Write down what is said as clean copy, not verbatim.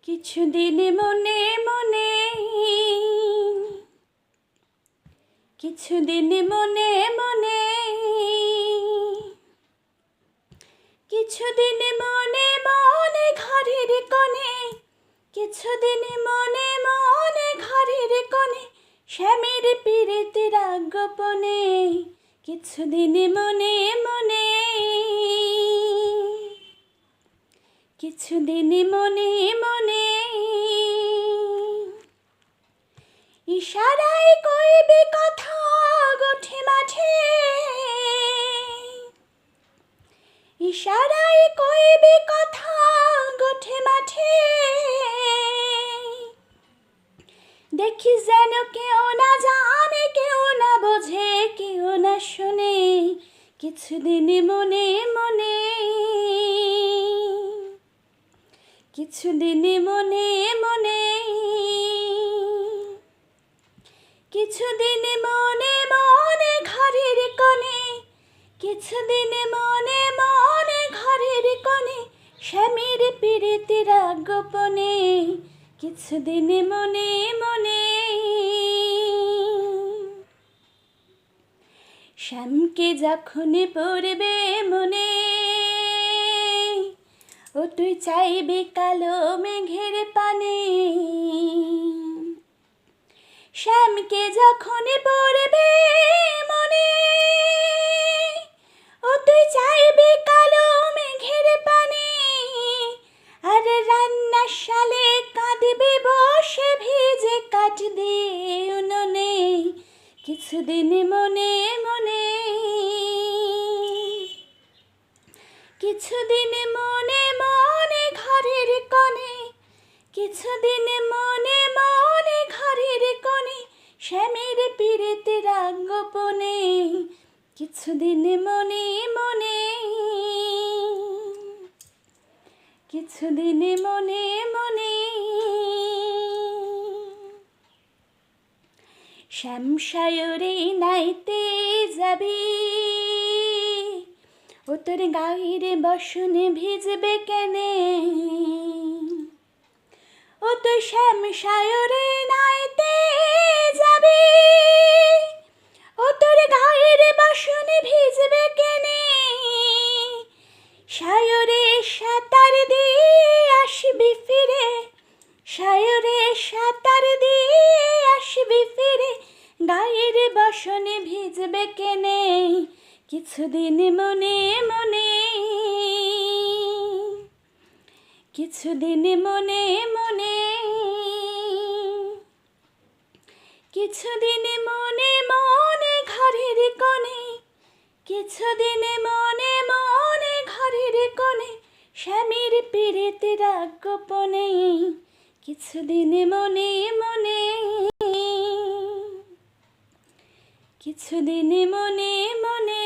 কিছুদিন মনে মনে কিছুদিন মনে মনে কিছুদিন মনে মনে ঘরের কোণে কিছুদিন মনে মনে ঘরের কোণে স্বামীর পীড়িতে রাগ গোপনে কিছুদিন মনে মনে কিছুদিন মনে মনে ইশারায় কইবে কথা গোঠে মাঠে ইশারায় কইবে কথা গোঠে মাঠে দেখি যেন কেউ না জানে কেউ না বোঝে কেউ না শোনে কিছুদিন মনে মনে কিছুদিন মনে মনে কিছুদিন মনে মনে ঘরের কোণে কিছুদিন মনে মনে ঘরের কোণে স্বামীর পীড়িতে রাগ গোপনে কিছুদিন মনে মনে শ্যামকে যখন পড়বে মনে ও তুই চাইবি কালো মেঘের পানে শ্যামকে যখন পড়বে মনে ও তুই চাইবি কালো মেঘের পানে আর রান্নার শালে কাঁদবি বসে ভিজে কাঠ দিয়ে উনুনে কিছুদিন মনে মনে কিছুদিন মনে মনে ঘরের কোণে কিছুদিন মনে মনে ঘরের কোণে স্বামীর পীড়িতে রাগ গোপনে কিছুদিন মনে মনে কিছুদিন মনে মনে শ্যাম সায়রে নাইতে যাবি ও তোর গায়ের বসনে ভিজবে কেনে ও তো শ্যাম সায়রে নাইতে যাবি ও তোর গায়ের বসনে ভিজবে কেনে সায়রে সাঁতার দিয়ে আসবি ফিরে সায়রে সাঁতার দিয়ে আসবি ফিরে গায়ের বসনে ভিজবে কেনে কিছুদিন মনে মনে কিছুদিন মনে মনে কিছুদিন মনে মনে ঘরের কোণে কিছুদিন মনে মনে ঘরের কোণে স্বামীর পীড়িতে রাগ গোপনে কিছুদিন মনে মনে কিছুদিন মনে মনে